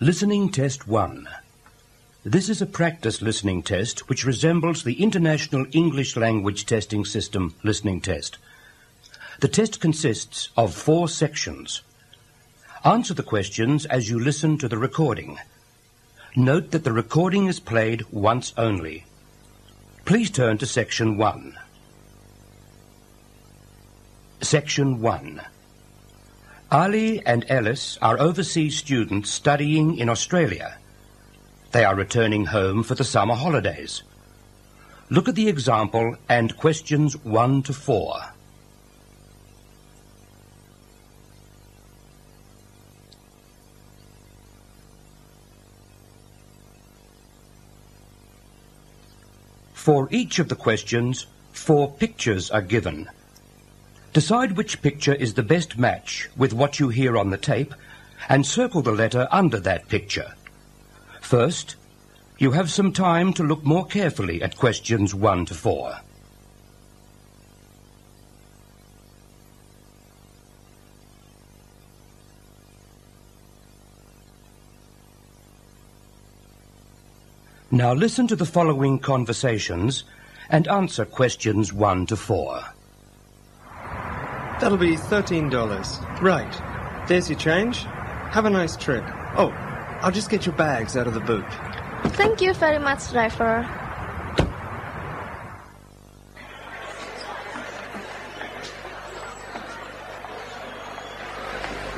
Listening Test 1. This is a practice listening test which resembles the International English Language Testing System listening test. The test consists of 4 sections. Answer the questions as you listen to the recording. Note that the recording is played once only. Please turn to Section 1. Section 1. Ali and Ellis are overseas students studying in Australia. They are returning home for the summer holidays. Look at the example and questions 1 to 4. For each of the questions, 4 pictures are given. Decide which picture is the best match with what you hear on the tape and circle the letter under that picture. First, you have some time to look more carefully at questions 1 to 4. Now listen to the following conversations and answer questions 1 to 4. That'll be $13. Right. There's your change. Have a nice trip. Oh, I'll just get your bags out of the boot. Thank you very much, driver.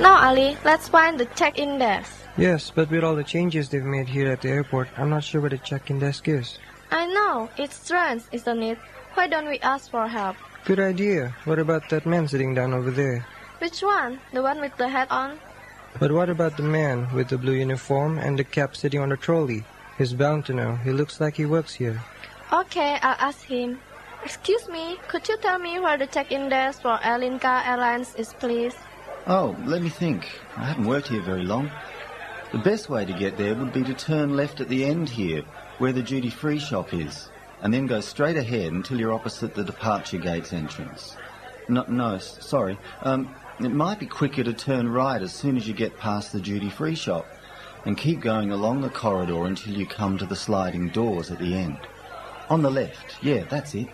Now, Ali, let's find the check-in desk. Yes, but with all the changes they've made here at the airport, I'm not sure where the check-in desk is. I know. It's strange, isn't it? Why don't we ask for help? Good idea. What about that man sitting down over there? Which one? The one with the hat on? But what about the man with the blue uniform and the cap sitting on the trolley? He's bound to know. He looks like he works here. Okay, I'll ask him. Excuse me, could you tell me where the check-in desk for Alinka Airlines is, please? Oh, let me think. I haven't worked here very long. The best way to get there would be to turn left at the end here, where the duty-free shop is, and then go straight ahead until you're opposite the departure gates entrance. Sorry. It might be quicker to turn right as soon as you get past the duty-free shop, and keep going along the corridor until you come to the sliding doors at the end. On the left, yeah, that's it.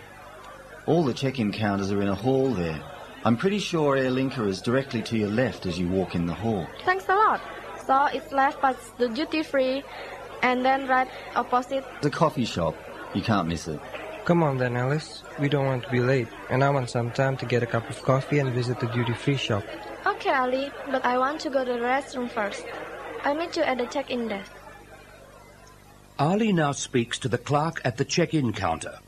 All the check-in counters are in a hall there. I'm pretty sure Air Linka is directly to your left as you walk in the hall. Thanks a lot. So it's left past the duty-free, and then right opposite. The coffee shop. You can't miss it. Come on then, Alice. We don't want to be late, and I want some time to get a cup of coffee and visit the duty-free shop. Okay, Ali, but I want to go to the restroom first. I'll meet you at the check-in desk. Ali now speaks to the clerk at the check-in counter.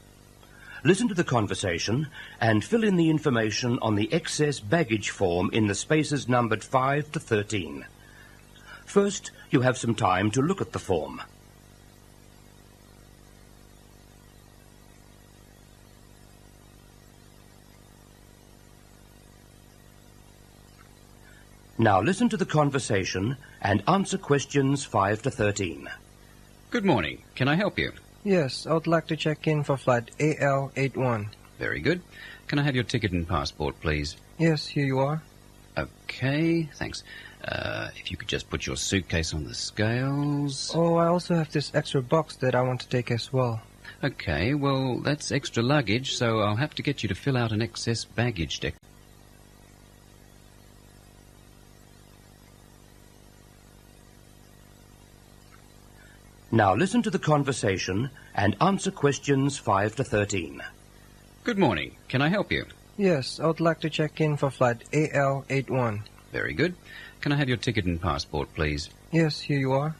Listen to the conversation and fill in the information on the excess baggage form in the spaces numbered 5 to 13. First, you have some time to look at the form. Now listen to the conversation and answer questions 5 to 13. Good morning. Can I help you? Yes, I would like to check in for flight AL81. Very good. Can I have your ticket and passport, please? Yes, here you are. Okay, thanks. If you could just put your suitcase on the scales. Oh, I also have this extra box that I want to take as well. Okay, well, that's extra luggage, so I'll have to get you to fill out an excess baggage deck. Now listen to the conversation and answer questions 5 to 13. Good morning. Can I help you? Yes, I would like to check in for flight AL81. Very good. Can I have your ticket and passport, please? Yes, here you are.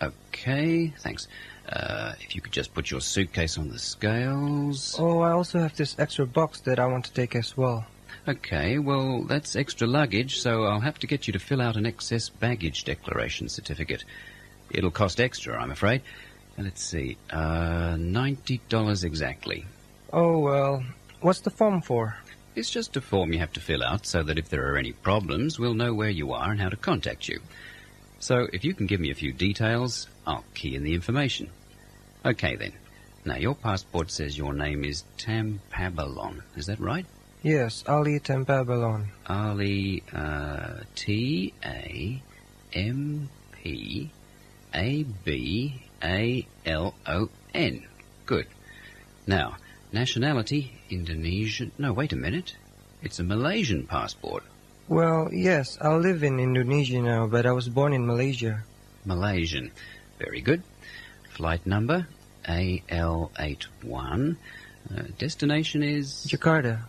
Okay, thanks. If you could just put your suitcase on the scales. Oh, I also have this extra box that I want to take as well. Okay, well, that's extra luggage, so I'll have to get you to fill out an excess baggage declaration certificate. It'll cost extra, I'm afraid. Let's see, $90 exactly. Oh, well, what's the form for? It's just a form you have to fill out so that if there are any problems, we'll know where you are and how to contact you. So if you can give me a few details, I'll key in the information. Okay, then. Now, your passport says your name is Tampabalon. Is that right? Yes, Ali Tampabalon. Ali, T-A-M-P... A-B-A-L-O-N. Good. Now, nationality, Indonesian... No, wait a minute. It's a Malaysian passport. Well, yes, I live in Indonesia now, but I was born in Malaysia. Malaysian. Very good. Flight number, AL81. Destination is... Jakarta.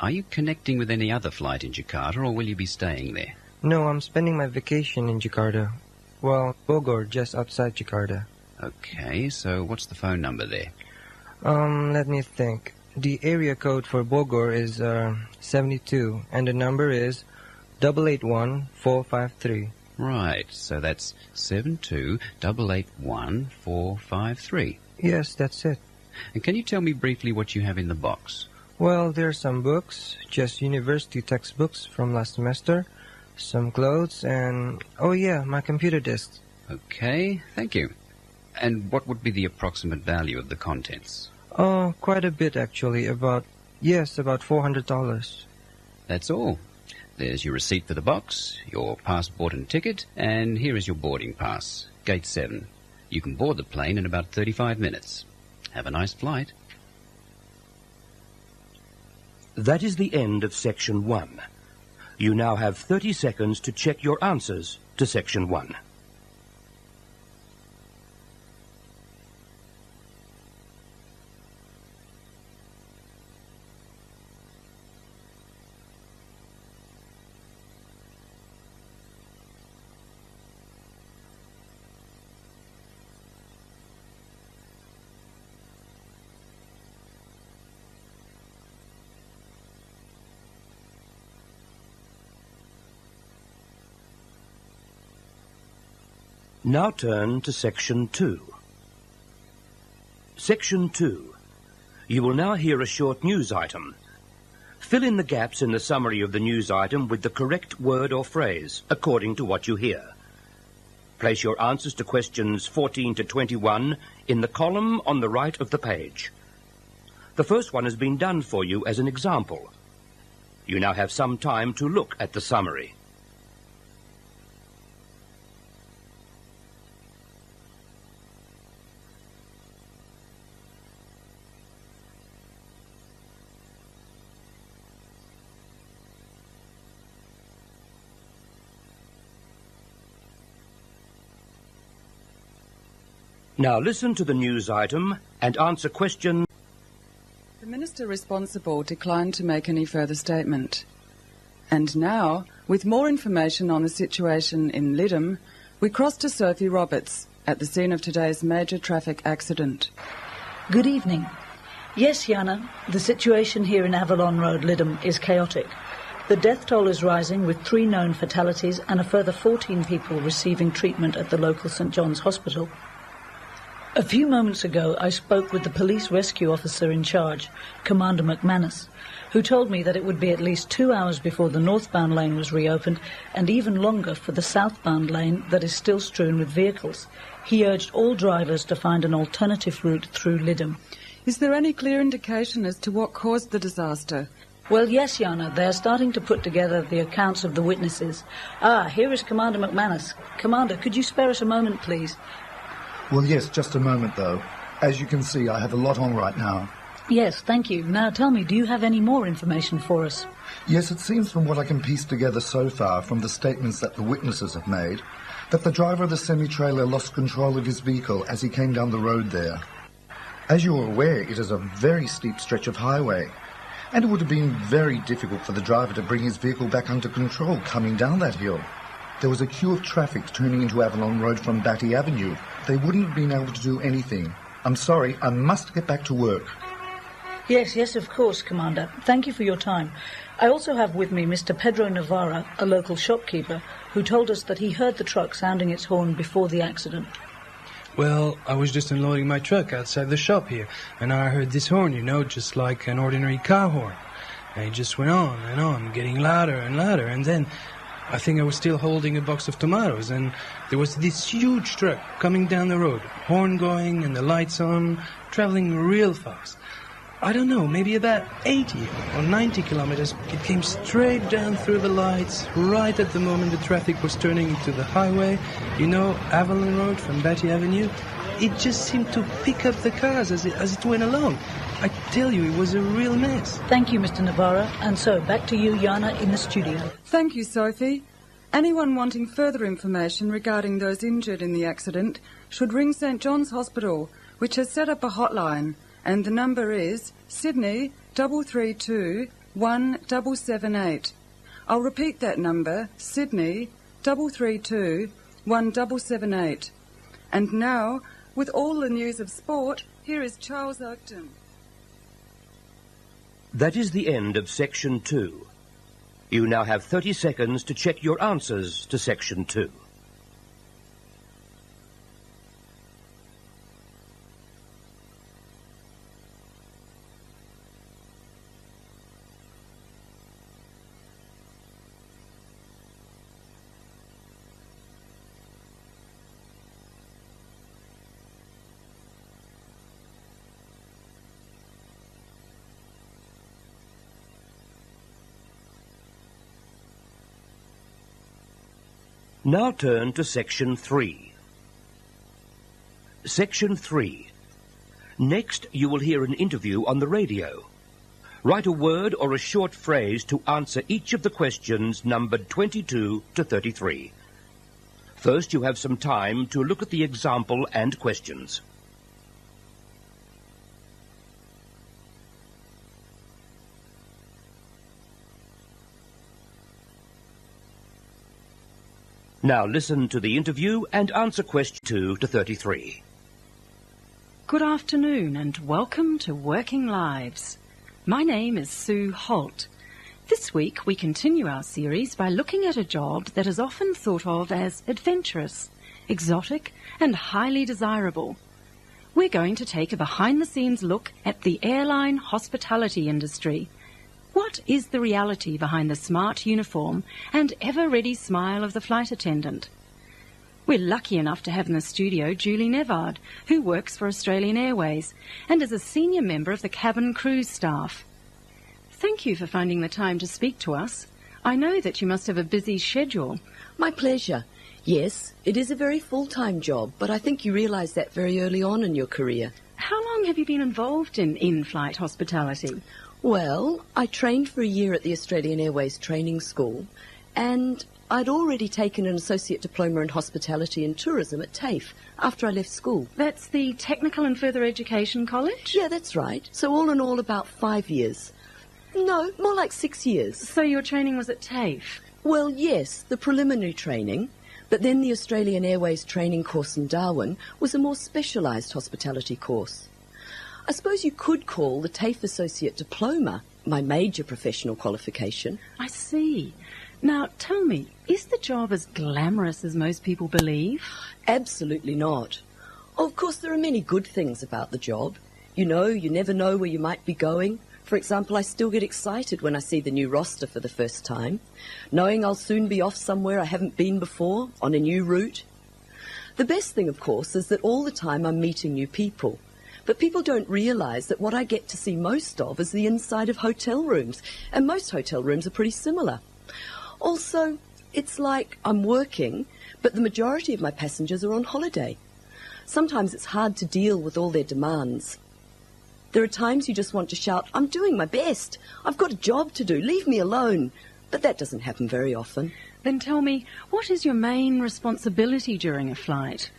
Are you connecting with any other flight in Jakarta, or will you be staying there? No, I'm spending my vacation in Jakarta. Well, Bogor, just outside Jakarta. Okay, so what's the phone number there? Let me think. The area code for Bogor is 72, and the number is 881453. Right, so that's 72881-453. Yes, that's it. And can you tell me briefly what you have in the box? Well, there are some books, just university textbooks from last semester, some clothes, and, oh yeah, my computer disks. Okay, thank you. And what would be the approximate value of the contents? Oh, quite a bit actually, about $400. That's all. There's your receipt for the box, your passport and ticket, and here is your boarding pass, Gate 7. You can board the plane in about 35 minutes. Have a nice flight. That is the end of Section 1. You now have 30 seconds to check your answers to Section 1. Now turn to Section 2. Section 2. You will now hear a short news item. Fill in the gaps in the summary of the news item with the correct word or phrase, according to what you hear. Place your answers to questions 14 to 21 in the column on the right of the page. The first one has been done for you as an example. You now have some time to look at the summary. Now listen to the news item and answer question. The minister responsible declined to make any further statement. And now, with more information on the situation in Lytham, we cross to Sophie Roberts at the scene of today's major traffic accident. Good evening. Yes, Jana, the situation here in Avalon Road, Lytham, is chaotic. The death toll is rising with 3 known fatalities and a further 14 people receiving treatment at the local St. John's Hospital. A few moments ago, I spoke with the police rescue officer in charge, Commander McManus, who told me that it would be at least 2 hours before the northbound lane was reopened and even longer for the southbound lane that is still strewn with vehicles. He urged all drivers to find an alternative route through Lytham. Is there any clear indication as to what caused the disaster? Well, yes, Jana, they're starting to put together the accounts of the witnesses. Here is Commander McManus. Commander, could you spare us a moment, please? Well, yes, just a moment, though. As you can see, I have a lot on right now. Yes, thank you. Now tell me, do you have any more information for us? Yes, it seems from what I can piece together so far from the statements that the witnesses have made, that the driver of the semi-trailer lost control of his vehicle as he came down the road there. As you are aware, it is a very steep stretch of highway, and it would have been very difficult for the driver to bring his vehicle back under control coming down that hill. There was a queue of traffic turning into Avalon Road from Batty Avenue. They wouldn't have been able to do anything. I'm sorry, I must get back to work. Yes, of course, Commander. Thank you for your time. I also have with me Mr. Pedro Navarra, a local shopkeeper, who told us that he heard the truck sounding its horn before the accident. Well, I was just unloading my truck outside the shop here, and I heard this horn, just like an ordinary car horn. And it just went on and on, getting louder and louder, and then I think I was still holding a box of tomatoes, and there was this huge truck coming down the road, horn going and the lights on, traveling real fast. I don't know, maybe about 80 or 90 kilometers. It came straight down through the lights, right at the moment the traffic was turning into the highway. You know, Avalon Road from Batty Avenue? It just seemed to pick up the cars as it went along. I tell you, it was a real mess. Thank you, Mr. Navarra. And so, back to you, Jana, in the studio. Thank you, Sophie. Anyone wanting further information regarding those injured in the accident should ring St John's Hospital, which has set up a hotline, and the number is Sydney 332 1778. I'll repeat that number, Sydney 332 1778. And now, with all the news of sport, here is Charles Oakton. That is the end of Section 2. You now have 30 seconds to check your answers to Section 2. Now turn to Section 3. Section 3. Next, you will hear an interview on the radio. Write a word or a short phrase to answer each of the questions numbered 22 to 33. First, you have some time to look at the example and questions. Now listen to the interview and answer question 2 to 33. Good afternoon and welcome to Working Lives. My name is Sue Holt. This week we continue our series by looking at a job that is often thought of as adventurous, exotic and highly desirable. We're going to take a behind-the-scenes look at the airline hospitality industry. What is the reality behind the smart uniform and ever-ready smile of the flight attendant? We're lucky enough to have in the studio Julie Nevard, who works for Australian Airways and is a senior member of the cabin crew staff. Thank you for finding the time to speak to us. I know that you must have a busy schedule. My pleasure. Yes, it is a very full-time job, but I think you realised that very early on in your career. How long have you been involved in in-flight hospitality? Well, I trained for a year at the Australian Airways Training School, and I'd already taken an associate diploma in hospitality and tourism at TAFE after I left school. That's the Technical and Further Education College? Yeah, that's right. So all in all, about 5 years. No, more like 6 years. So your training was at TAFE? Well, yes, the preliminary training, but then the Australian Airways training course in Darwin was a more specialised hospitality course. I suppose you could call the TAFE Associate Diploma my major professional qualification. I see. Now, tell me, is the job as glamorous as most people believe? Absolutely not. Of course, there are many good things about the job. You know, you never know where you might be going. For example, I still get excited when I see the new roster for the first time, knowing I'll soon be off somewhere I haven't been before, on a new route. The best thing, of course, is that all the time I'm meeting new people. But people don't realise that what I get to see most of is the inside of hotel rooms, and most hotel rooms are pretty similar. Also, it's like I'm working, but the majority of my passengers are on holiday. Sometimes it's hard to deal with all their demands. There are times you just want to shout, "I'm doing my best. I've got a job to do. Leave me alone." But that doesn't happen very often. Then tell me, what is your main responsibility during a flight?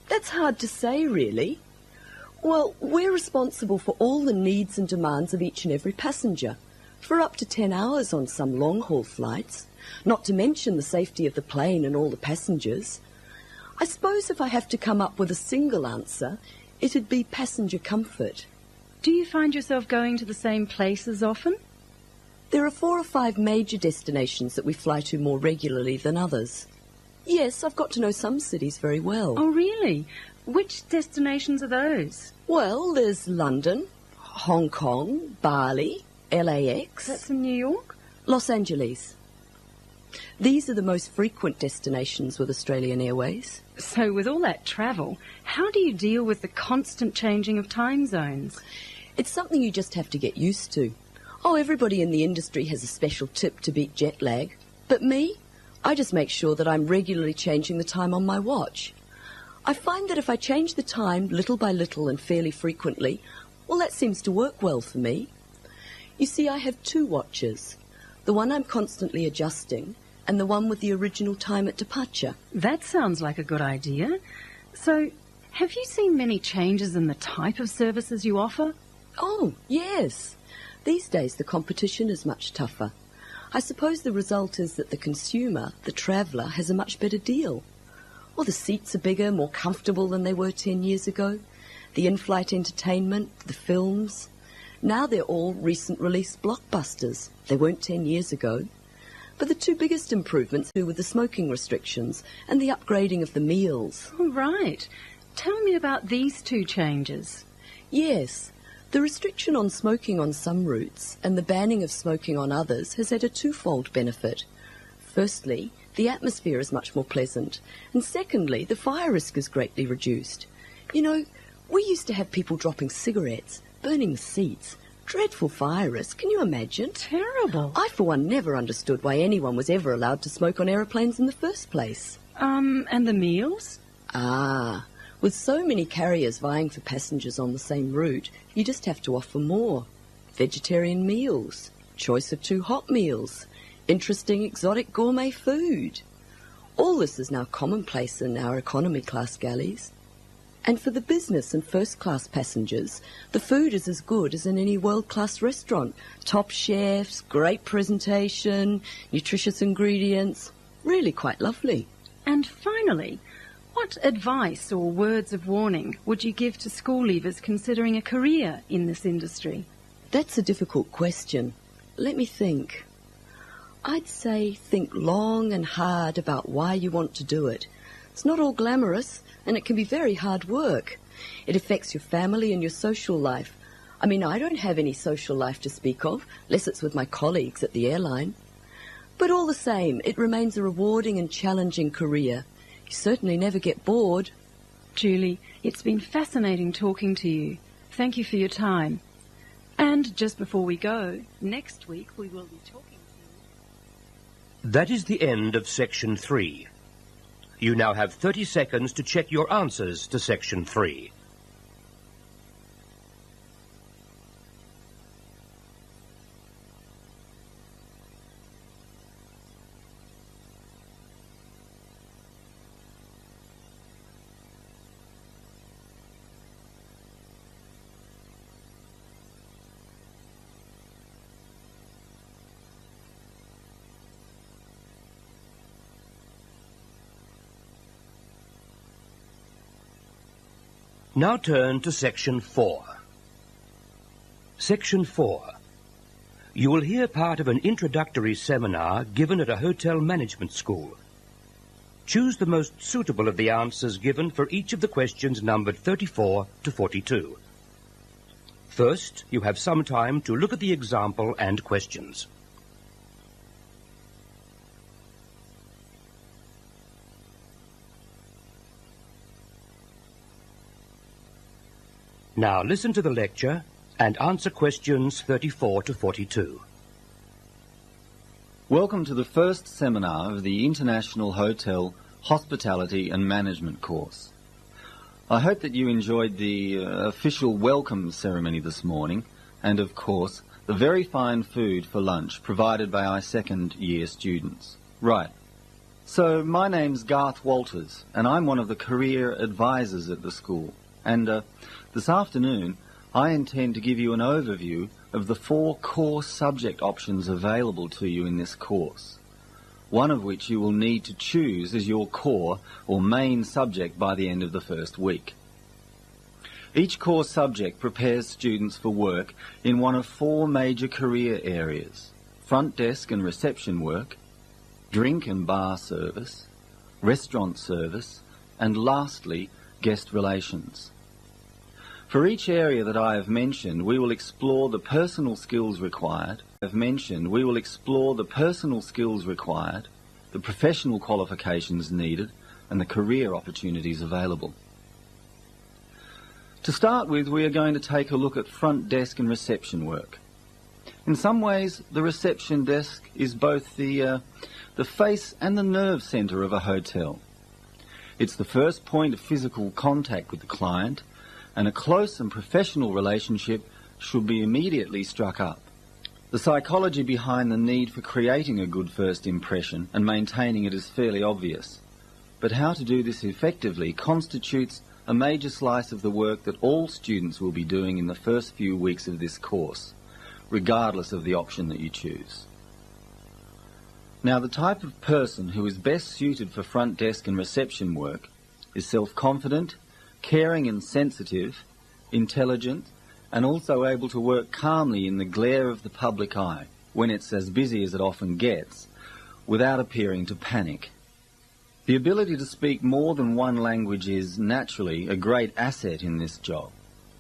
That's hard to say, really. Well, we're responsible for all the needs and demands of each and every passenger, for up to 10 hours on some long-haul flights, not to mention the safety of the plane and all the passengers. I suppose if I have to come up with a single answer, it'd be passenger comfort. Do you find yourself going to the same places often? There are 4 or 5 major destinations that we fly to more regularly than others. Yes, I've got to know some cities very well. Oh, really? Which destinations are those? Well, there's London, Hong Kong, Bali, LAX. That's in New York? Los Angeles. These are the most frequent destinations with Australian Airways. So with all that travel, how do you deal with the constant changing of time zones? It's something you just have to get used to. Oh, everybody in the industry has a special tip to beat jet lag. But me? I just make sure that I'm regularly changing the time on my watch. I find that if I change the time little by little and fairly frequently, well, that seems to work well for me. You see, I have two watches. The one I'm constantly adjusting and the one with the original time at departure. That sounds like a good idea. So, have you seen many changes in the type of services you offer? Oh, yes. These days the competition is much tougher. I suppose the result is that the consumer, the traveller, has a much better deal. Well, the seats are bigger, more comfortable than they were 10 years ago. The in-flight entertainment, the films. Now they're all recent release blockbusters. They weren't 10 years ago. But the two biggest improvements were with the smoking restrictions and the upgrading of the meals. Oh, right. Tell me about these two changes. Yes. The restriction on smoking on some routes and the banning of smoking on others has had a twofold benefit. Firstly, the atmosphere is much more pleasant. And secondly, the fire risk is greatly reduced. You know, we used to have people dropping cigarettes, burning the seats. Dreadful fire risk, can you imagine? Terrible. I, for one, never understood why anyone was ever allowed to smoke on aeroplanes in the first place. And the meals? Ah, with so many carriers vying for passengers on the same route, you just have to offer more. Vegetarian meals, choice of 2 hot meals, interesting exotic gourmet food. All this is now commonplace in our economy class galleys. And for the business and first-class passengers, the food is as good as in any world-class restaurant. Top chefs, great presentation, nutritious ingredients. Really quite lovely. And finally, what advice or words of warning would you give to school leavers considering a career in this industry? That's a difficult question. Let me think. I'd say think long and hard about why you want to do it. It's not all glamorous, and it can be very hard work. It affects your family and your social life. I mean, I don't have any social life to speak of, unless it's with my colleagues at the airline. But all the same, it remains a rewarding and challenging career. You certainly never get bored. Julie, it's been fascinating talking to you. Thank you for your time. And just before we go, next week we will be talking to you. That is the end of Section 3. You now have 30 seconds to check your answers to Section 3. Now turn to Section 4. Section 4. You will hear part of an introductory seminar given at a hotel management school. Choose the most suitable of the answers given for each of the questions numbered 34 to 42. First, you have some time to look at the example and questions. Now listen to the lecture and answer questions 34 to 42. Welcome to the first seminar of the International Hotel, Hospitality and Management course. I hope that you enjoyed the official welcome ceremony this morning and, of course, the very fine food for lunch provided by our second-year students. Right. So, my name's Garth Walters, and I'm one of the career advisors at the school. And this afternoon, I intend to give you an overview of the 4 core subject options available to you in this course, one of which you will need to choose as your core or main subject by the end of the first week. Each core subject prepares students for work in one of 4 major career areas: front desk and reception work, drink and bar service, restaurant service, and lastly, guest relations. For each area that I have mentioned, we will explore the personal skills required. The professional qualifications needed, and the career opportunities available. To start with, we are going to take a look at front desk and reception work. In some ways, the reception desk is both the face and the nerve centre of a hotel. It's the first point of physical contact with the client, and a close and professional relationship should be immediately struck up. The psychology behind the need for creating a good first impression and maintaining it is fairly obvious. But how to do this effectively constitutes a major slice of the work that all students will be doing in the first few weeks of this course, regardless of the option that you choose. Now, the type of person who is best suited for front desk and reception work is self-confident, caring and sensitive, intelligent, and also able to work calmly in the glare of the public eye, when it's as busy as it often gets, without appearing to panic. The ability to speak more than one language is naturally a great asset in this job,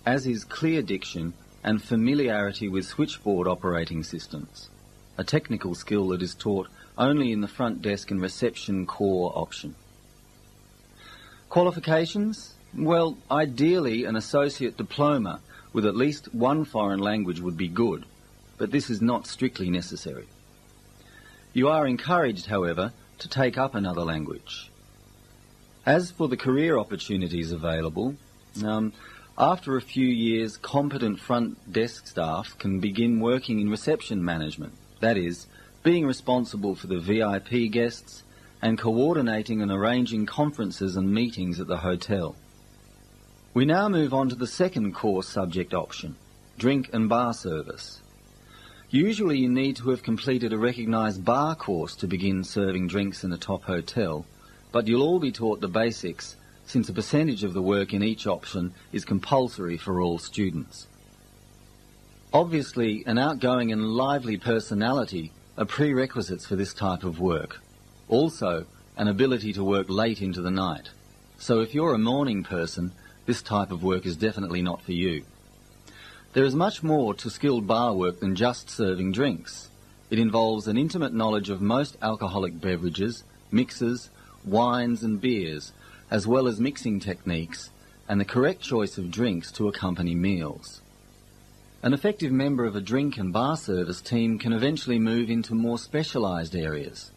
as is clear diction and familiarity with switchboard operating systems, a technical skill that is taught only in the front desk and reception core option. Qualifications? Well, ideally an associate diploma with at least one foreign language would be good, but this is not strictly necessary. You are encouraged, however, to take up another language. As for the career opportunities available, after a few years, competent front desk staff can begin working in reception management, that is, being responsible for the VIP guests and coordinating and arranging conferences and meetings at the hotel. We now move on to the second course subject option, drink and bar service. Usually you need to have completed a recognised bar course to begin serving drinks in a top hotel, but you'll all be taught the basics since a percentage of the work in each option is compulsory for all students. Obviously, an outgoing and lively personality are prerequisites for this type of work. Also, an ability to work late into the night. So if you're a morning person, this type of work is definitely not for you. There is much more to skilled bar work than just serving drinks. It involves an intimate knowledge of most alcoholic beverages, mixers, wines and beers, as well as mixing techniques, and the correct choice of drinks to accompany meals. An effective member of a drink and bar service team can eventually move into more specialised areas.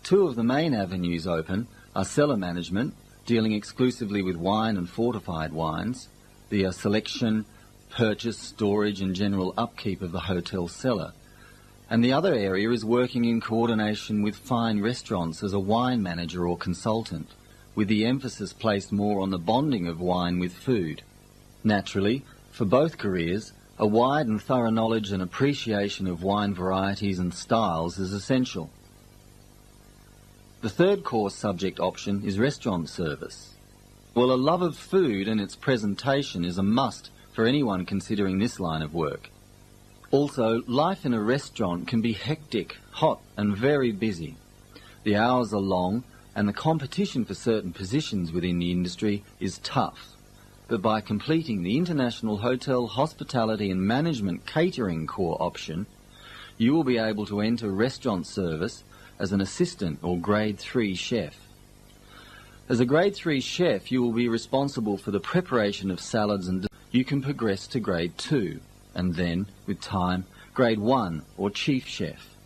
Two of the main avenues open are cellar management, dealing exclusively with wine and fortified wines, the selection, purchase, storage and general upkeep of the hotel cellar. And the other area is working in coordination with fine restaurants as a wine manager or consultant, with the emphasis placed more on the bonding of wine with food. Naturally, for both careers, a wide and thorough knowledge and appreciation of wine varieties and styles is essential. The third course subject option is restaurant service. Well, a love of food and its presentation is a must for anyone considering this line of work. Also, life in a restaurant can be hectic, hot and very busy. The hours are long and the competition for certain positions within the industry is tough. But by completing the International Hotel Hospitality and Management Catering core option, you will be able to enter restaurant service as an assistant or grade 3 chef. As a grade 3 chef, you will be responsible for the preparation of salads and you can progress to grade 2 and then, with time, grade 1 or chief chef.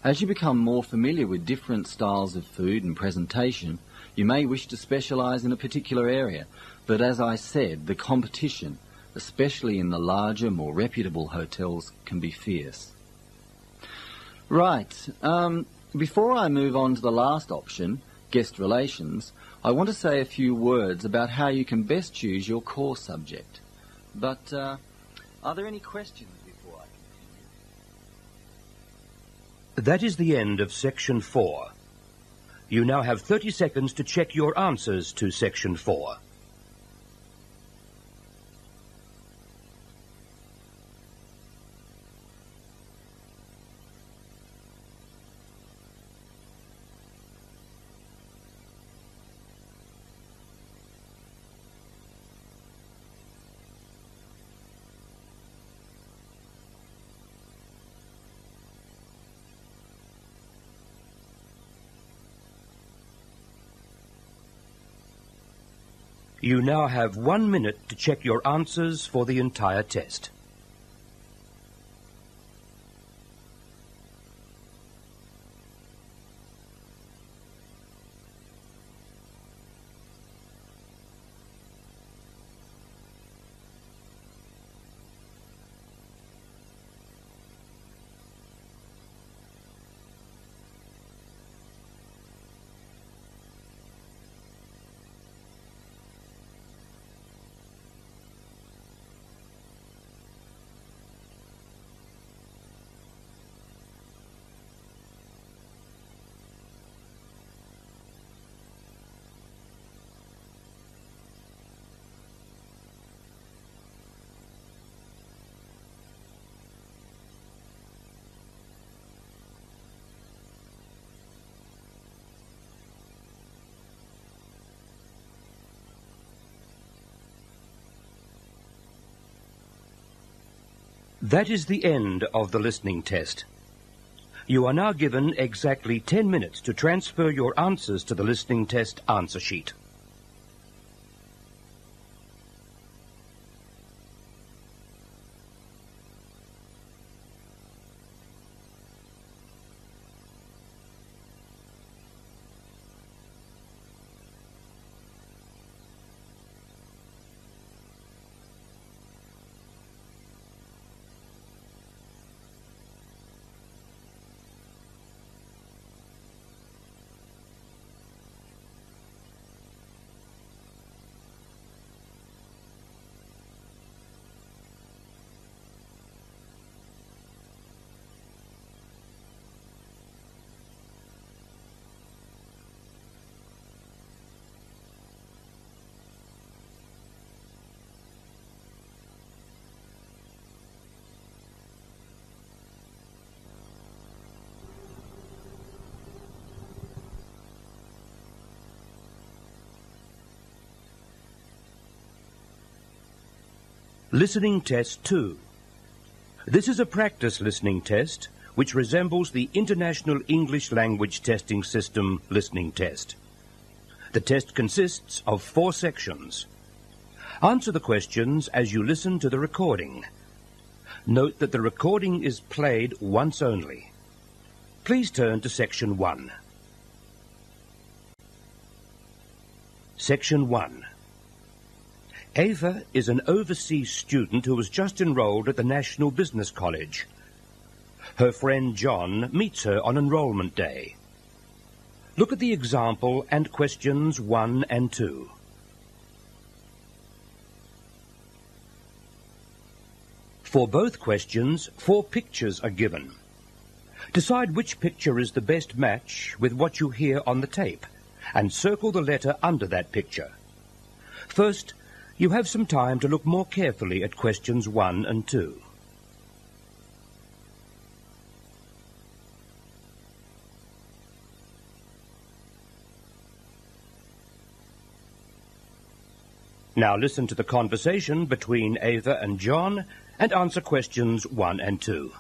As you become more familiar with different styles of food and presentation, you may wish to specialise in a particular area, but as I said, the competition, especially in the larger, more reputable hotels, can be fierce. Right, before I move on to the last option, guest relations, I want to say a few words about how you can best choose your core subject. But are there any questions before I continue? That is the end of Section 4. You now have 30 seconds to check your answers to Section 4. You now have 1 minute to check your answers for the entire test. That is the end of the listening test. You are now given exactly 10 minutes to transfer your answers to the listening test answer sheet. Listening Test 2. This is a practice listening test which resembles the International English Language Testing System listening test. The test consists of 4 sections. Answer the questions as you listen to the recording. Note that the recording is played once only. Please turn to Section 1. Section 1. Ava is an overseas student who has just enrolled at the National Business College. Her friend John meets her on enrollment day. Look at the example and questions 1 and 2. For both questions, 4 pictures are given. Decide which picture is the best match with what you hear on the tape, and circle the letter under that picture. First, you have some time to look more carefully at questions 1 and 2. Now listen to the conversation between Ava and John and answer questions 1 and 2.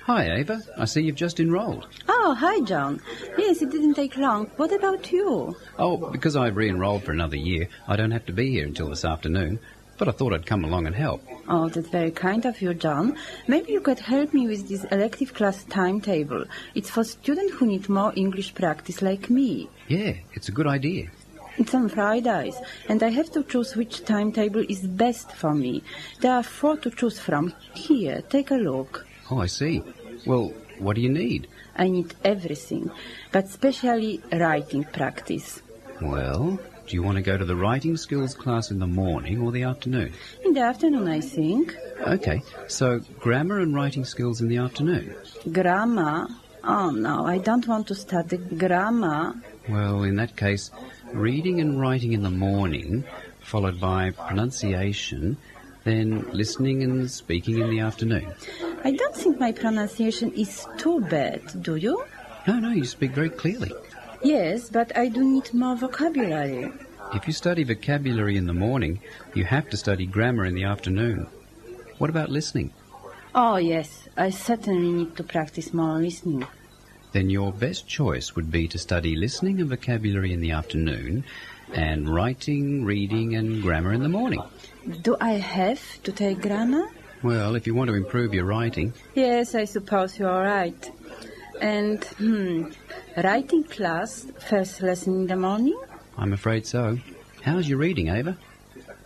Hi, Ava. I see you've just enrolled. Oh, hi, John. Yes, it didn't take long. What about you? Oh, because I've re-enrolled for another year, I don't have to be here until this afternoon, but I thought I'd come along and help. Oh, that's very kind of you, John. Maybe you could help me with this elective class timetable. It's for students who need more English practice like me. Yeah, it's a good idea. It's on Fridays, and I have to choose which timetable is best for me. There are 4 to choose from. Here, take a look. Oh, I see. Well, what do you need? I need everything, but especially writing practice. Well, do you want to go to the writing skills class in the morning or the afternoon? In the afternoon, I think. Okay, so grammar and writing skills in the afternoon. Grammar? Oh, no, I don't want to study grammar. Well, in that case, reading and writing in the morning, followed by pronunciation, then listening and speaking in the afternoon. I don't think my pronunciation is too bad, do you? No, you speak very clearly. Yes, but I do need more vocabulary. If you study vocabulary in the morning, you have to study grammar in the afternoon. What about listening? Oh, yes, I certainly need to practice more listening. Then your best choice would be to study listening and vocabulary in the afternoon And writing, reading and grammar in the morning. Do I have to take grammar? Well, if you want to improve your writing... Yes, I suppose you are right. And, writing class, first lesson in the morning? I'm afraid so. How's your reading, Ava?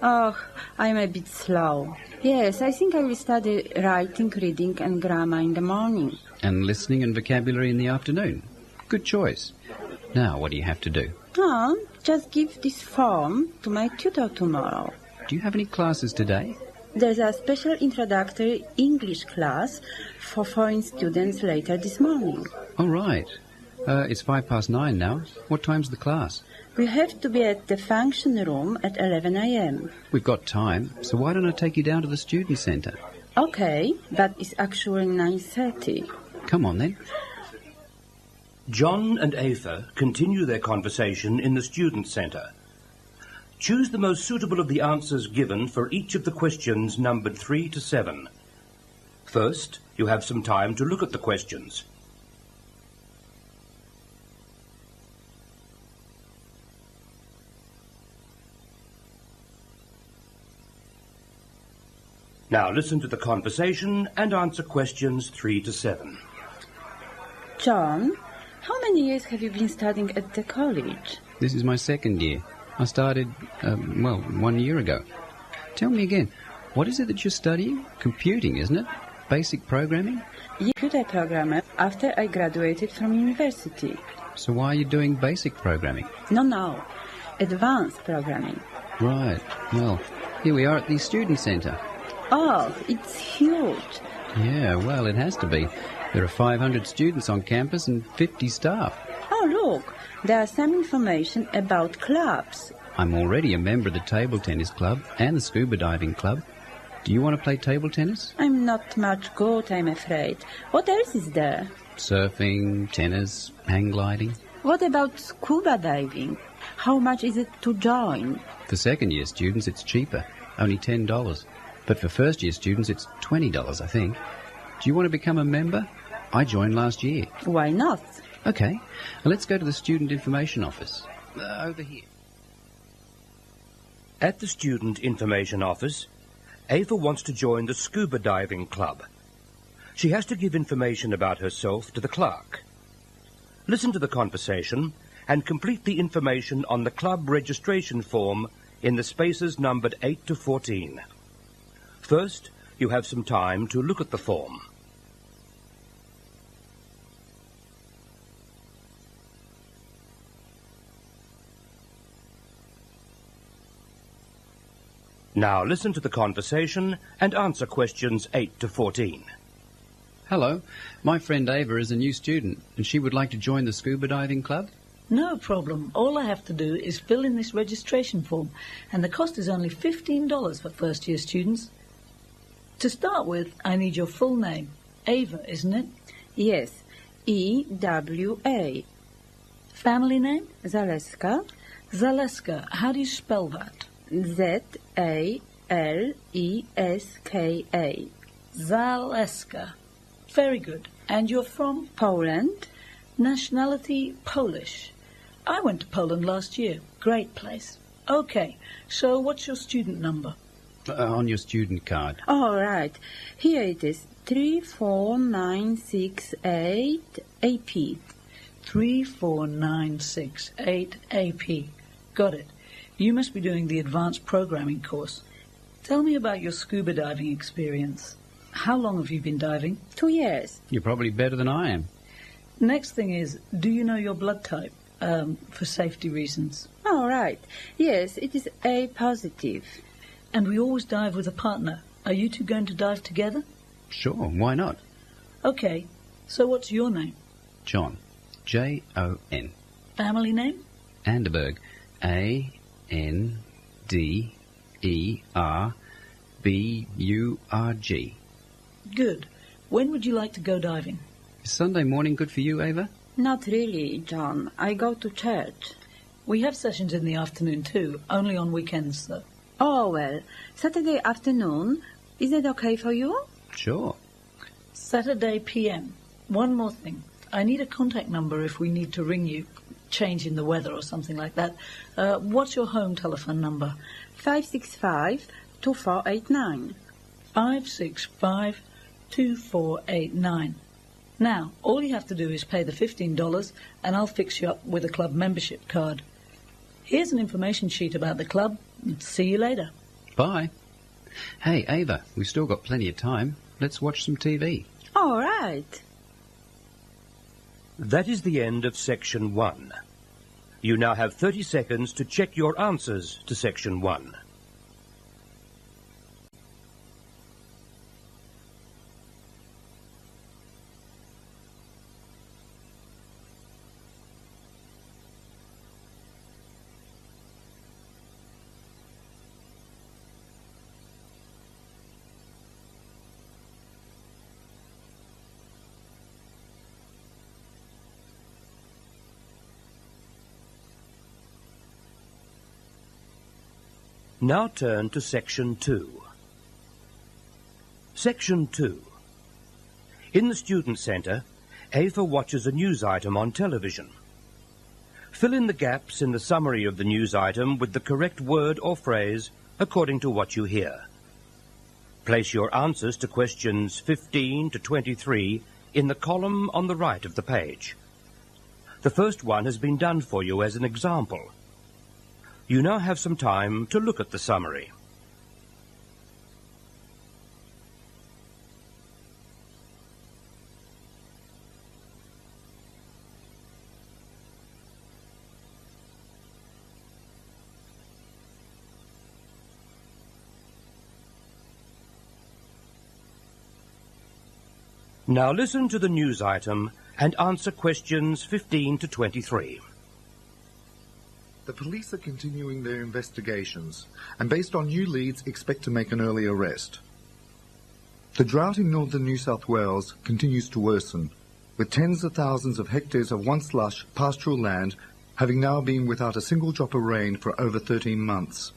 Oh, I'm a bit slow. Yes, I think I will study writing, reading and grammar in the morning. And listening and vocabulary in the afternoon. Good choice. Now, what do you have to do? Oh, just give this form to my tutor tomorrow. Do you have any classes today? There's a special introductory English class for foreign students later this morning. Oh, right. It's 9:05 now. What time's the class? We have to be at the function room at 11 a.m. We've got time, so why don't I take you down to the student centre? Okay, but it's actually 9:30. Come on, then. John and Ava continue their conversation in the student centre. Choose the most suitable of the answers given for each of the questions numbered 3 to 7. First, you have some time to look at the questions. Now listen to the conversation and answer questions 3 to 7. John, how many years have you been studying at the college? This is my second year. I started, 1 year ago. Tell me again, what is it that you're studying? Computing, isn't it? Basic programming? Yeah, computer programmer after I graduated from university. So why are you doing basic programming? No. Advanced programming. Right. Well, here we are at the student centre. Oh, it's huge. Yeah, well, it has to be. There are 500 students on campus and 50 staff. Oh, look, there are some information about clubs. I'm already a member of the table tennis club and the scuba diving club. Do you want to play table tennis? I'm not much good, I'm afraid. What else is there? Surfing, tennis, hang gliding. What about scuba diving? How much is it to join? For second-year students, it's cheaper, only $10. But for first-year students, it's $20, I think. Do you want to become a member? I joined last year. Why not? Okay. Now let's go to the student information office. Over here. At the student information office, Ava wants to join the scuba diving club. She has to give information about herself to the clerk. Listen to the conversation and complete the information on the club registration form in the spaces numbered 8 to 14. First, you have some time to look at the form. Now listen to the conversation and answer questions 8 to 14. Hello. My friend Ava is a new student and she would like to join the scuba diving club. No problem. All I have to do is fill in this registration form, and the cost is only $15 for first-year students. To start with, I need your full name. Ava, isn't it? Yes, E-W-A. Family name? Zaleska. Zaleska. How do you spell that? Z-A-L-E-S-K-A. Zaleska. Very good. And you're from? Poland. Nationality Polish. I went to Poland last year. Great place. Okay, so what's your student number? On your student card. All right. Here it is. 34968 AP. 34968 AP. Got it. You must be doing the advanced programming course. Tell me about your scuba diving experience. How long have you been diving? 2 years. You're probably better than I am. Next thing is, do you know your blood type? For safety reasons. All right. Yes, it is A positive. And we always dive with a partner. Are you two going to dive together? Sure, why not? Okay, so what's your name? John. J-O-N. Family name? Anderberg. A-N-D-E-R-B-U-R-G. Good. When would you like to go diving? Is Sunday morning good for you, Ava? Not really, John. I go to church. We have sessions in the afternoon too, only on weekends though. Oh, well, Saturday afternoon, is that okay for you? Sure. Saturday PM. One more thing. I need a contact number if we need to ring you. change in the weather or something like that. What's your home telephone number? 565-2489. 565-2489. Now, all you have to do is pay the $15 and I'll fix you up with a club membership card. Here's an information sheet about the club. See you later. Bye. Hey, Ava, we've still got plenty of time. Let's watch some TV. All right. That is the end of Section 1. You now have 30 seconds to check your answers to Section 1. Now turn to Section 2. Section 2. In the Student Centre, Ava watches a news item on television. Fill in the gaps in the summary of the news item with the correct word or phrase according to what you hear. Place your answers to questions 15 to 23 in the column on the right of the page. The first one has been done for you as an example. You now have some time to look at the summary. Now listen to the news item and answer questions 15 to 23. The police are continuing their investigations and based on new leads expect to make an early arrest. The drought in northern New South Wales continues to worsen, with tens of thousands of hectares of once lush pastoral land having now been without a single drop of rain for over 13 months.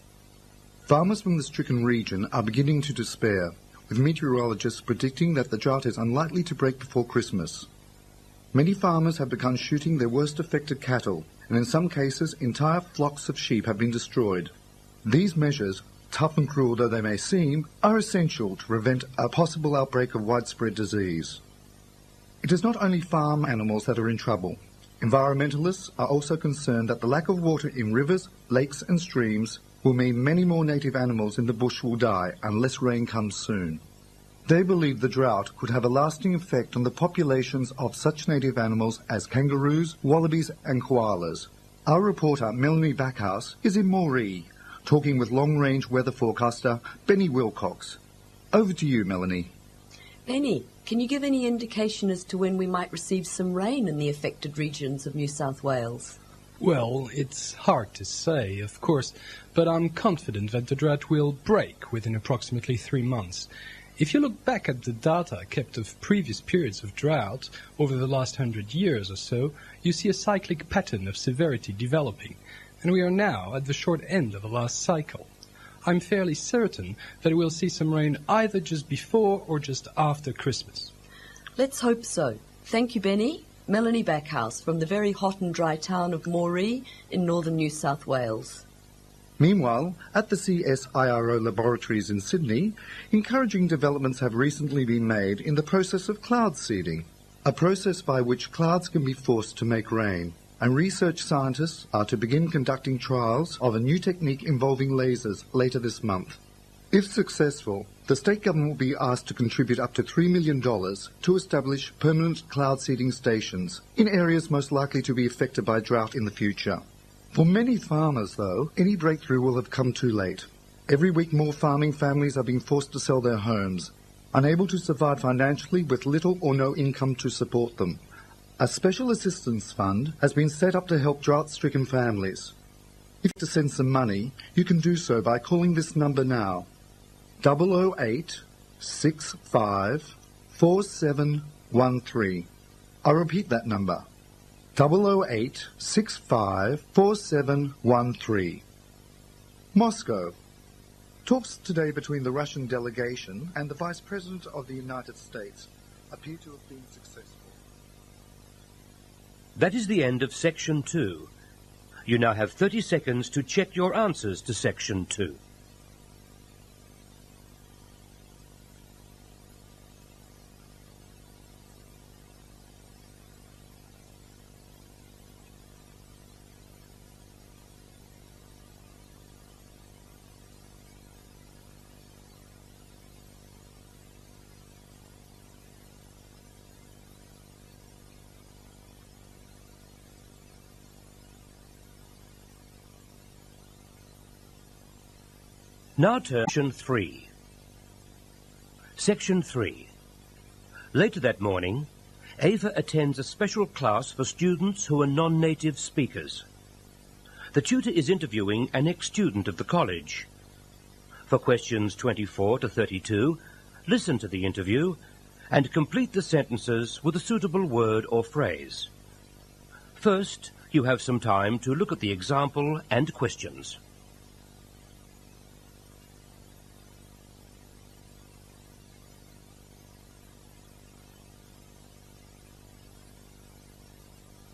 Farmers from the stricken region are beginning to despair, with meteorologists predicting that the drought is unlikely to break before Christmas. Many farmers have begun shooting their worst affected cattle, and in some cases entire flocks of sheep have been destroyed. These measures, tough and cruel though they may seem, are essential to prevent a possible outbreak of widespread disease. It is not only farm animals that are in trouble. Environmentalists are also concerned that the lack of water in rivers, lakes and streams will mean many more native animals in the bush will die unless rain comes soon. They believe the drought could have a lasting effect on the populations of such native animals as kangaroos, wallabies and koalas. Our reporter Melanie Backhouse is in Moree, talking with long-range weather forecaster Benny Wilcox. Over to you, Melanie. Benny, can you give any indication as to when we might receive some rain in the affected regions of New South Wales? Well, it's hard to say, of course, but I'm confident that the drought will break within approximately 3 months. If you look back at the data kept of previous periods of drought over the last 100 years or so, you see a cyclic pattern of severity developing, and we are now at the short end of the last cycle. I'm fairly certain that we'll see some rain either just before or just after Christmas. Let's hope so. Thank you, Benny. Melanie Backhouse from the very hot and dry town of Moree in northern New South Wales. Meanwhile, at the CSIRO laboratories in Sydney, encouraging developments have recently been made in the process of cloud seeding, a process by which clouds can be forced to make rain, and research scientists are to begin conducting trials of a new technique involving lasers later this month. If successful, the state government will be asked to contribute up to $3 million to establish permanent cloud seeding stations in areas most likely to be affected by drought in the future. For many farmers, though, any breakthrough will have come too late. Every week more farming families are being forced to sell their homes, unable to survive financially with little or no income to support them. A special assistance fund has been set up to help drought-stricken families. If you want to send some money, you can do so by calling this number now, 008 65 4713. I'll repeat that number. 008 65 4713. Moscow. Talks today between the Russian delegation and the Vice President of the United States appear to have been successful. That is the end of Section 2. You now have 30 seconds to check your answers to Section 2. Now turn to Section 3. Section 3. Later that morning, Ava attends a special class for students who are non-native speakers. The tutor is interviewing an ex-student of the college. For questions 24 to 32, listen to the interview and complete the sentences with a suitable word or phrase. First, you have some time to look at the example and questions.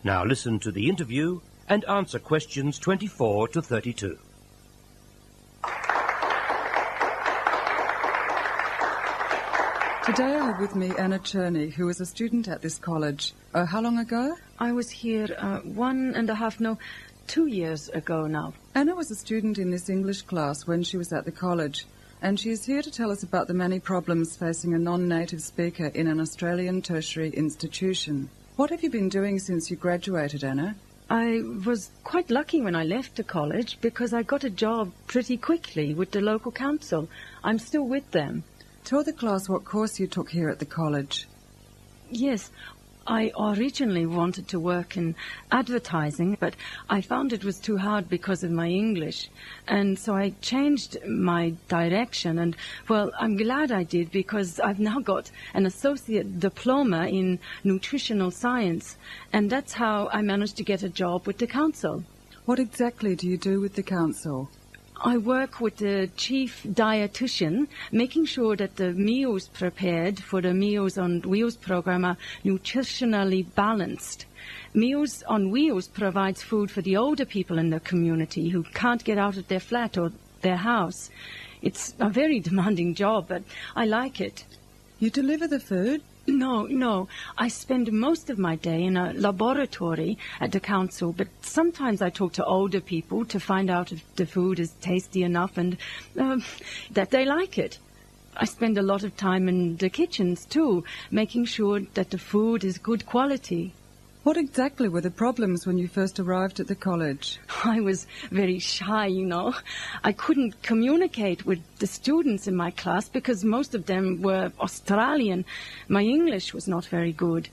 Now listen to the interview and answer questions 24 to 32. Today I have with me Anna Cherney, who is a student at this college. How long ago? I was here 2 years ago now. Anna was a student in this English class when she was at the college, and she is here to tell us about the many problems facing a non-native speaker in an Australian tertiary institution. What have you been doing since you graduated, Anna? I was quite lucky when I left the college because I got a job pretty quickly with the local council. I'm still with them. Tell the class what course you took here at the college. Yes, I originally wanted to work in advertising, but I found it was too hard because of my English. And so I changed my direction, and, well, I'm glad I did because I've now got an associate diploma in nutritional science, and that's how I managed to get a job with the council. What exactly do you do with the council? I work with the chief dietitian, making sure that the meals prepared for the Meals on Wheels program are nutritionally balanced. Meals on Wheels provides food for the older people in the community who can't get out of their flat or their house. It's a very demanding job, but I like it. You deliver the food? No. I spend most of my day in a laboratory at the council, but sometimes I talk to older people to find out if the food is tasty enough and that they like it. I spend a lot of time in the kitchens, too, making sure that the food is good quality. What exactly were the problems when you first arrived at the college? I was very shy, you know. I couldn't communicate with the students in my class because most of them were Australian. My English was not very good.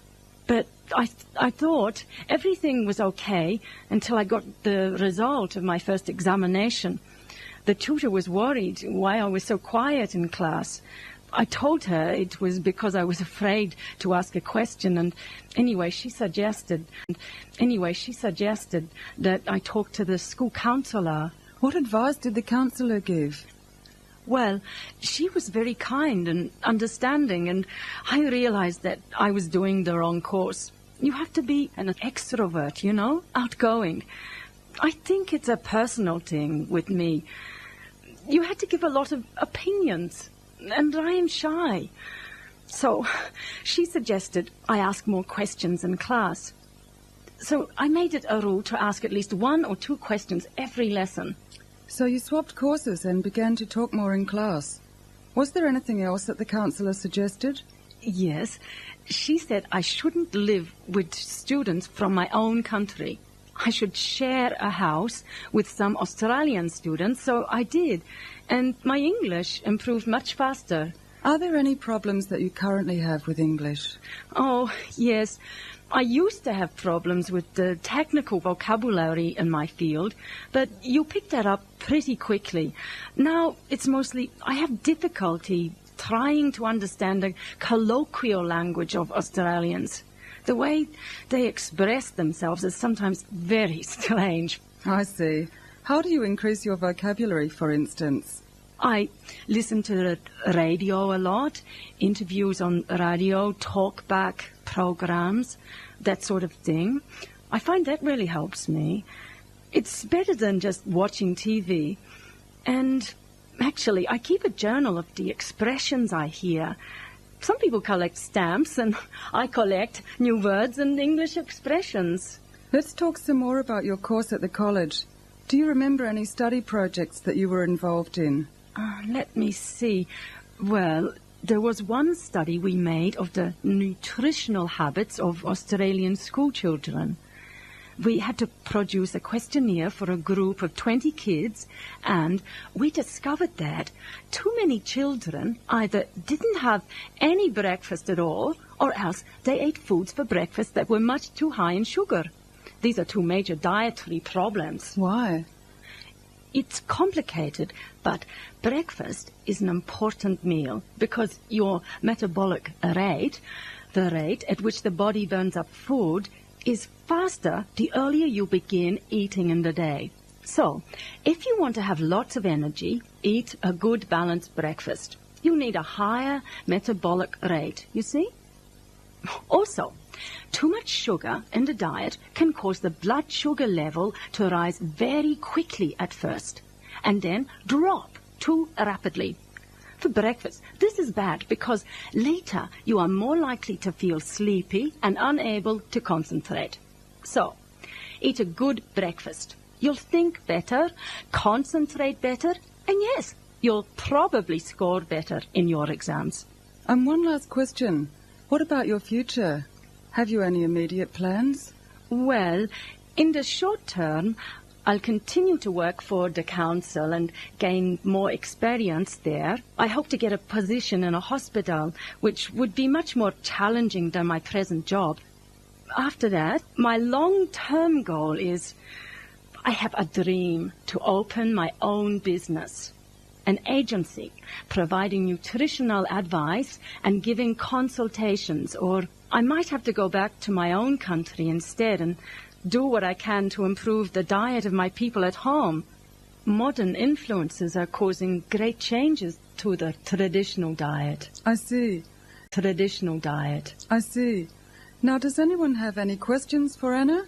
But I thought everything was okay until I got the result of my first examination. The tutor was worried why I was so quiet in class. I told her it was because I was afraid to ask a question, and anyway she suggested that I talk to the school counsellor. What advice did the counsellor give? Well, she was very kind and understanding, and I realized that I was doing the wrong course. You have to be an extrovert, you know, outgoing. I think it's a personal thing with me. You had to give a lot of opinions. And I am shy. So she suggested I ask more questions in class. So I made it a rule to ask at least 1 or 2 questions every lesson. So you swapped courses and began to talk more in class. Was there anything else that the counsellor suggested? Yes. She said I shouldn't live with students from my own country. I should share a house with some Australian students, so I did. And my English improved much faster. Are there any problems that you currently have with English? Oh, yes. I used to have problems with the technical vocabulary in my field, but you picked that up pretty quickly. Now it's mostly I have difficulty trying to understand the colloquial language of Australians. The way they express themselves is sometimes very strange. I see. How do you increase your vocabulary, for instance? I listen to the radio a lot, interviews on radio, talkback programs, that sort of thing. I find that really helps me. It's better than just watching TV. And actually, I keep a journal of the expressions I hear. Some people collect stamps, and I collect new words and English expressions. Let's talk some more about your course at the college. Do you remember any study projects that you were involved in? Let me see. Well, there was one study we made of the nutritional habits of Australian school children. We had to produce a questionnaire for a group of 20 kids, and we discovered that too many children either didn't have any breakfast at all, or else they ate foods for breakfast that were much too high in sugar. These are two major dietary problems. Why? It's complicated, but breakfast is an important meal because your metabolic rate, the rate at which the body burns up food, is faster the earlier you begin eating in the day. So, if you want to have lots of energy, eat a good balanced breakfast. You need a higher metabolic rate, you see? Also, too much sugar in the diet can cause the blood sugar level to rise very quickly at first, and then drop too rapidly. For breakfast, this is bad because later you are more likely to feel sleepy and unable to concentrate. So, eat a good breakfast. You'll think better, concentrate better, and yes, you'll probably score better in your exams. And one last question. What about your future? Have you any immediate plans? Well, in the short term, I'll continue to work for the council and gain more experience there. I hope to get a position in a hospital, which would be much more challenging than my present job. After that, my long-term goal is, I have a dream to open my own business, an agency providing nutritional advice and giving consultations, or I might have to go back to my own country instead and do what I can to improve the diet of my people at home. Modern influences are causing great changes to the traditional diet. I see. Traditional diet. I see. Now, does anyone have any questions for Anna?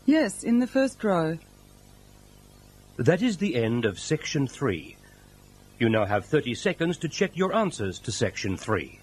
Yes, in the first row. That is the end of Section 3. You now have 30 seconds to check your answers to Section 3.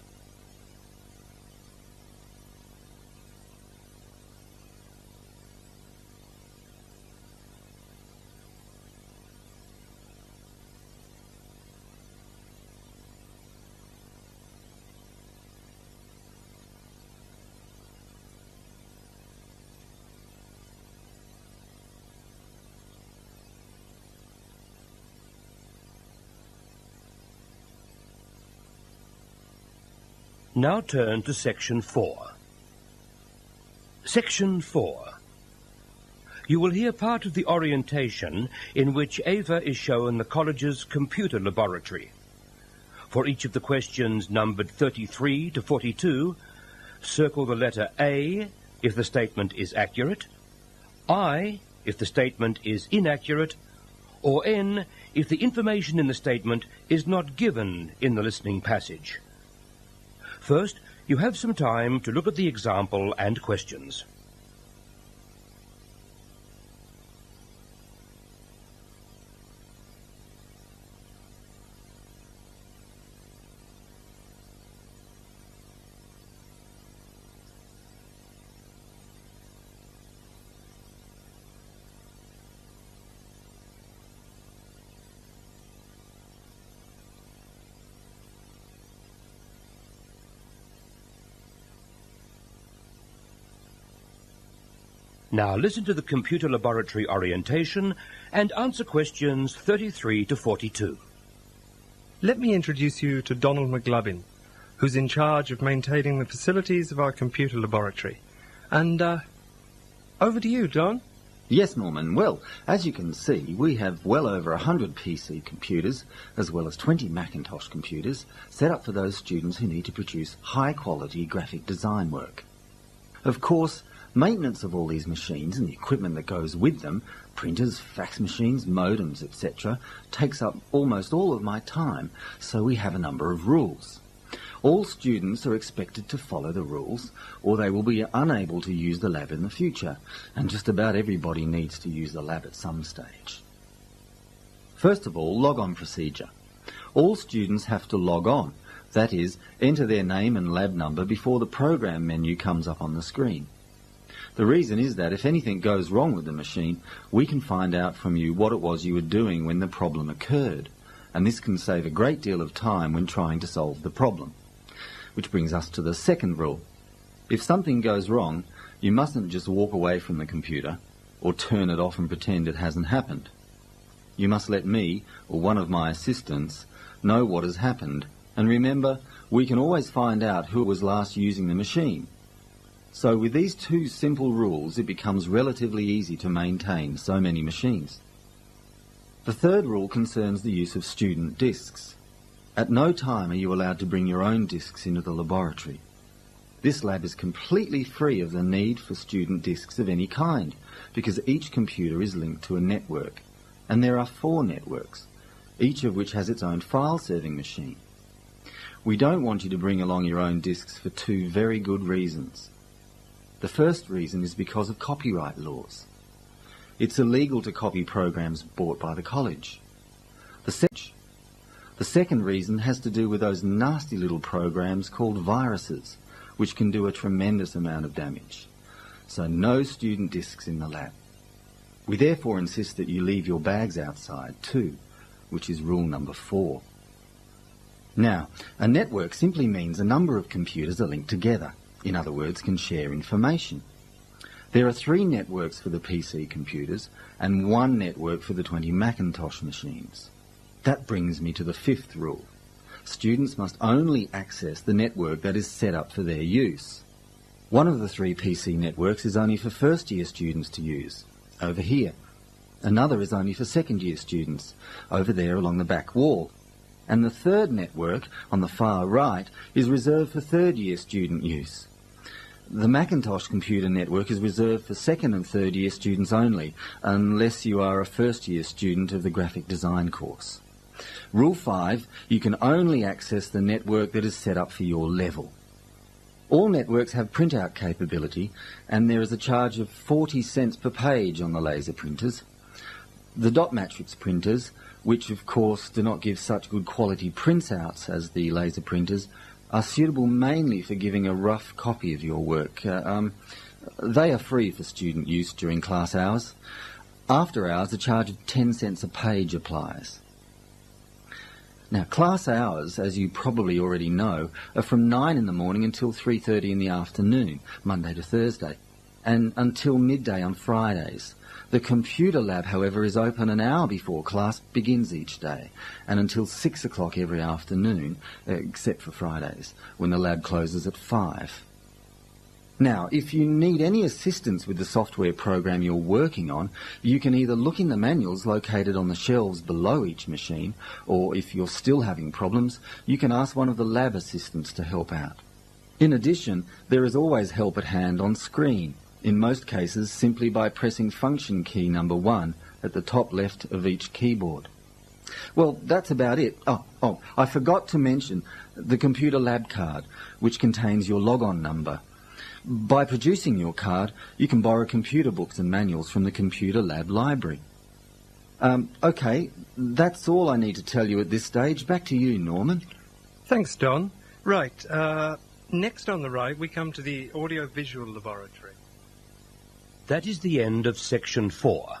Now turn to Section 4. Section 4. You will hear part of the orientation in which Ava is shown the college's computer laboratory. For each of the questions numbered 33 to 42, circle the letter A if the statement is accurate, I if the statement is inaccurate, or N if the information in the statement is not given in the listening passage. First, you have some time to look at the example and questions. Now listen to the computer laboratory orientation and answer questions 33 to 42. Let me introduce you to Donald McGlovin, who's in charge of maintaining the facilities of our computer laboratory. And, over to you, Don. Yes, Norman. Well, as you can see, we have well over 100 PC computers, as well as 20 Macintosh computers, set up for those students who need to produce high-quality graphic design work. Of course, maintenance of all these machines and the equipment that goes with them, printers, fax machines, modems, etc., takes up almost all of my time, so we have a number of rules. All students are expected to follow the rules, or they will be unable to use the lab in the future, and just about everybody needs to use the lab at some stage. First of all, log-on procedure. All students have to log on, that is, enter their name and lab number before the program menu comes up on the screen. The reason is that if anything goes wrong with the machine, we can find out from you what it was you were doing when the problem occurred, and this can save a great deal of time when trying to solve the problem. Which brings us to the second rule. If something goes wrong, you mustn't just walk away from the computer or turn it off and pretend it hasn't happened. You must let me, or one of my assistants, know what has happened, and remember, we can always find out who was last using the machine. So with these two simple rules, it becomes relatively easy to maintain so many machines. The third rule concerns the use of student discs. At no time are you allowed to bring your own discs into the laboratory. This lab is completely free of the need for student discs of any kind, because each computer is linked to a network, and there are 4 networks, each of which has its own file-serving machine. We don't want you to bring along your own discs for 2 very good reasons. The first reason is because of copyright laws. It's illegal to copy programs bought by the college. The second reason has to do with those nasty little programs called viruses, which can do a tremendous amount of damage. So no student discs in the lab. We therefore insist that you leave your bags outside too, which is rule number 4. Now, a network simply means a number of computers are linked together. In other words, can share information. There are 3 networks for the PC computers and 1 network for the 20 Macintosh machines. That brings me to the 5th rule. Students must only access the network that is set up for their use. One of the 3 PC networks is only for first-year students to use, over here. Another is only for second-year students, over there along the back wall. And the third network, on the far right, is reserved for third-year student use. The Macintosh computer network is reserved for second and third year students only, unless you are a first year student of the graphic design course. Rule 5, you can only access the network that is set up for your level. All networks have printout capability, and there is a charge of 40 cents per page on the laser printers. The dot matrix printers, which of course do not give such good quality printouts as the laser printers, are suitable mainly for giving a rough copy of your work. They are free for student use during class hours. After hours, a charge of 10 cents a page applies. Now, class hours, as you probably already know, are from 9 in the morning until 3:30 in the afternoon, Monday to Thursday, and until midday on Fridays. The computer lab, however, is open an hour before class begins each day, and until 6 o'clock every afternoon, except for Fridays, when the lab closes at 5. Now, if you need any assistance with the software program you're working on, you can either look in the manuals located on the shelves below each machine, or if you're still having problems, you can ask one of the lab assistants to help out. In addition, there is always help at hand on screen, in most cases simply by pressing function key number 1 at the top left of each keyboard. Well, that's about it. Oh, I forgot to mention the computer lab card, which contains your logon number. By producing your card, you can borrow computer books and manuals from the computer lab library. Okay, that's all I need to tell you at this stage. Back to you, Norman. Thanks, Don. Right, next on the right we come to the audio-visual laboratory. That is the end of Section 4.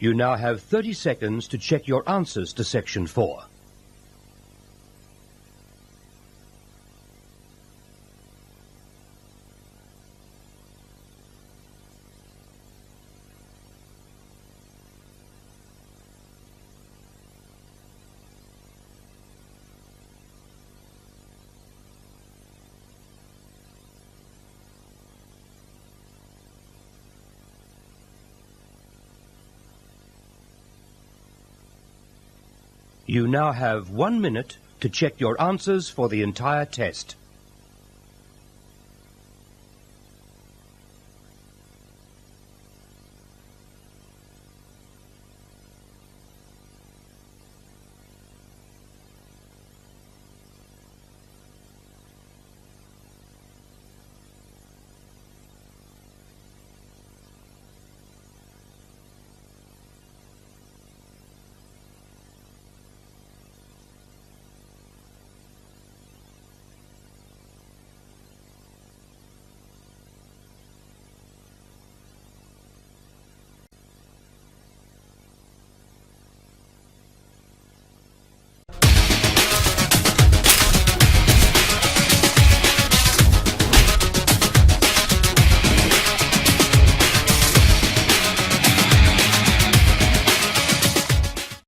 You now have 30 seconds to check your answers to Section 4. You now have 1 minute to check your answers for the entire test.